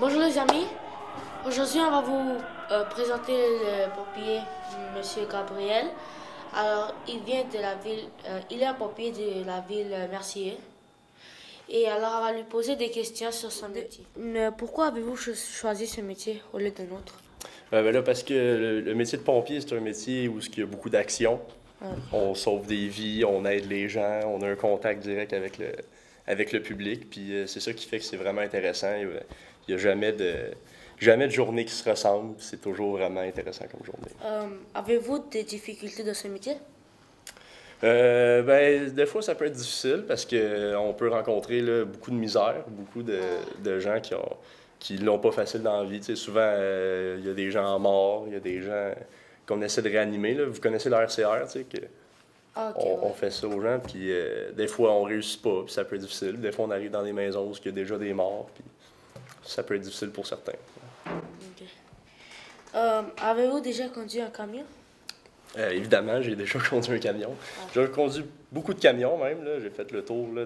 Bonjour les amis, aujourd'hui on va vous présenter le pompier Monsieur Gabriel. Alors il vient de la ville, il est un pompier de la ville Mercier. Et alors on va lui poser des questions sur son métier. Pourquoi avez-vous choisi ce métier au lieu d'un autre? Ben là, parce que le métier de pompier, c'est un métier où il y a beaucoup d'action. On sauve des vies, on aide les gens, on a un contact direct avec le public. Puis c'est ça qui fait que c'est vraiment intéressant. Il n'y a jamais de journée qui se ressemble. C'est toujours vraiment intéressant comme journée. Avez-vous des difficultés dans ce métier? Ben, des fois, ça peut être difficile parce qu'on peut rencontrer là, beaucoup de misère, beaucoup de gens qui l'ont pas facile dans la vie. Tu sais, souvent, il y a des gens morts, il y a des gens qu'on essaie de réanimer. Là. Vous connaissez le RCR, tu sais, on fait ça aux gens, puis des fois, on réussit pas, puis ça peut être difficile. Des fois, on arrive dans des maisons où il y a déjà des morts, puis ça peut être difficile pour certains. Okay. Avez-vous déjà conduit un camion? Évidemment, j'ai déjà conduit un camion. J'ai conduit beaucoup de camions même. J'ai fait le tour là,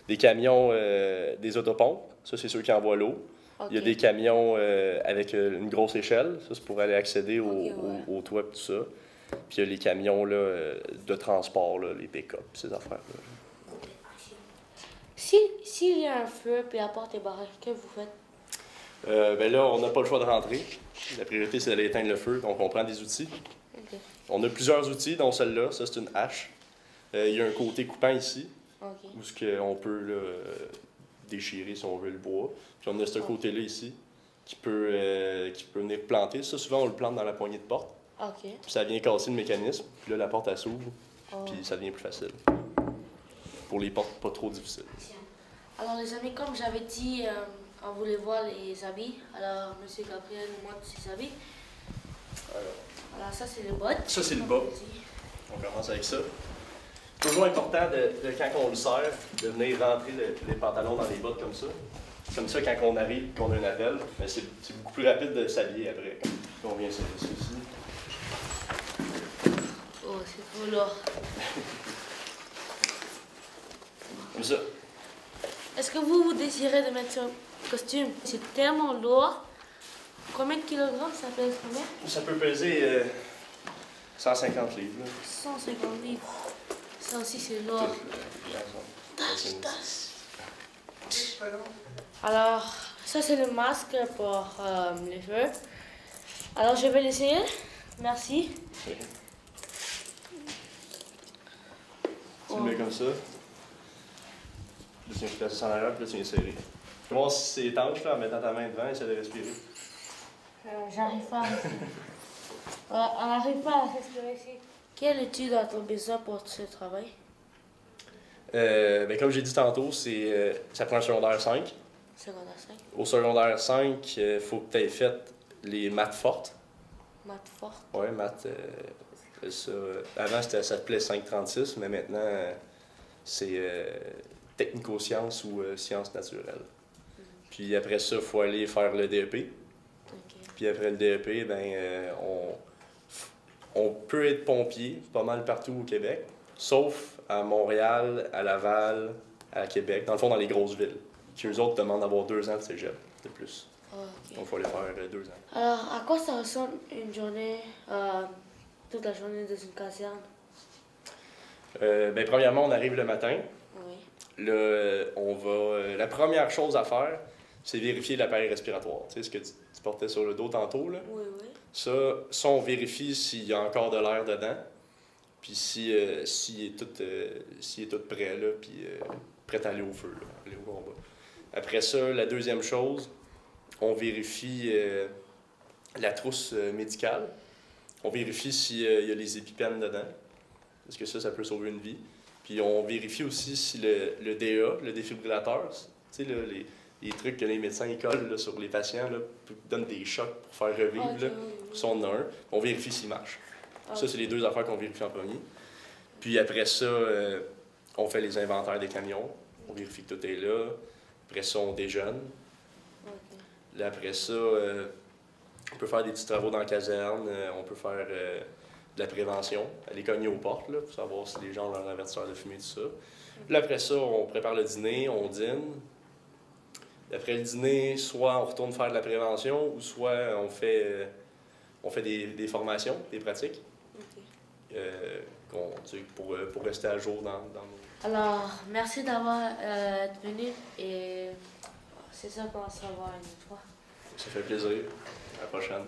des camions des autopompes. Ça, c'est ceux qui envoient l'eau. Il y a des camions avec une grosse échelle. Ça, c'est pour aller accéder au toit et tout ça. Puis il y a les camions là, de transport, là, les pick-up, ces affaires-là. S'il y a un feu et la porte est barrée, que vous faites? Ben là, on n'a pas le choix de rentrer. La priorité, c'est d'aller éteindre le feu. Donc, on prend des outils. On a plusieurs outils, dont celle-là. Ça, c'est une hache. Il y a un côté coupant ici, où on peut là, déchirer, si on veut, le bois. Puis on a ce côté-là ici, qui peut venir planter. Ça, souvent, on le plante dans la poignée de porte. Puis ça vient casser le mécanisme. Puis là, la porte, elle s'ouvre. Puis ça devient plus facile. Pour les portes pas trop difficiles. Alors, les amis, comme j'avais dit, on voulait voir les habits. Alors, M. Gabriel nous montre ses habits. Alors, ça, c'est le bas. Ça, c'est le bas. On commence avec ça. Toujours important, quand on le serre, de venir rentrer les pantalons dans les bottes comme ça. Comme ça, quand on arrive, qu'on a un appel, mais c'est beaucoup plus rapide de s'habiller après. Quand on vient serrer ça ici. Oh, c'est trop lourd. Comme ça. Est-ce que vous désirez de mettre ce costume? C'est tellement lourd. Combien de kilogrammes ça pèse combien? Ça peut peser 150 livres. Là. 150 livres. Ça aussi, c'est lourd. Alors, ça, c'est le masque pour les feux. Alors, je vais l'essayer. Merci. Tu le mets comme ça. Là, tu viens placer ça en arrière, puis là, tu viens serrer. Tu vas voir si c'est étanche, là, en mettant ta main devant, essaie de respirer. J'arrive pas. On n'arrive pas à respirer ici. Quelle étude as-tu besoin pour ce travail? Ben, comme j'ai dit tantôt, ça prend un secondaire 5. Secondaire 5. Au secondaire 5, il faut que tu aies fait les maths fortes. Maths fortes? Oui, maths. Avant, ça s'appelait 536, mais maintenant, c'est technico-sciences ou sciences naturelles. Puis après ça, il faut aller faire le DEP. Puis après le DEP, ben, on peut être pompier pas mal partout au Québec, sauf à Montréal, à Laval, à Québec, dans le fond, dans les grosses villes, qui eux autres demandent d'avoir 2 ans de cégep de plus. Donc, il faut aller faire 2 ans. Alors, à quoi ça ressemble une journée, toute la journée dans une caserne? Ben, premièrement, on arrive le matin. Oui. Là, la première chose à faire, c'est vérifier l'appareil respiratoire. Tu sais, ce que tu portais sur le dos tantôt, là? Oui, oui. Ça, on vérifie s'il y a encore de l'air dedans, puis s'il est tout prêt, là, puis prêt à aller au feu, là, aller au combat. Après ça, la deuxième chose, on vérifie la trousse médicale. On vérifie s'il y a les épipènes dedans, parce que ça peut sauver une vie. Puis on vérifie aussi si le DA, le défibrillateur, tu sais, les trucs que les médecins collent là, sur les patients, là, donnent des chocs pour faire revivre. Là. Si on en a un, on vérifie s'il marche. Ça, c'est les 2 affaires qu'on vérifie en premier. Puis après ça, on fait les inventaires des camions. On vérifie que tout est là. Après ça, on déjeune. Là, après ça, on peut faire des petits travaux dans la caserne. On peut faire de la prévention. Aller cogner aux portes là, pour savoir si les gens ont leur avertisseur de fumée, tout ça. Puis après ça, on prépare le dîner, on dîne. Après le dîner, soit on retourne faire de la prévention ou soit on fait des formations, des pratiques pour rester à jour dans nos... Alors, merci d'avoir venu et c'est ça qu'on va se revoir une autre fois. Ça fait plaisir. À la prochaine.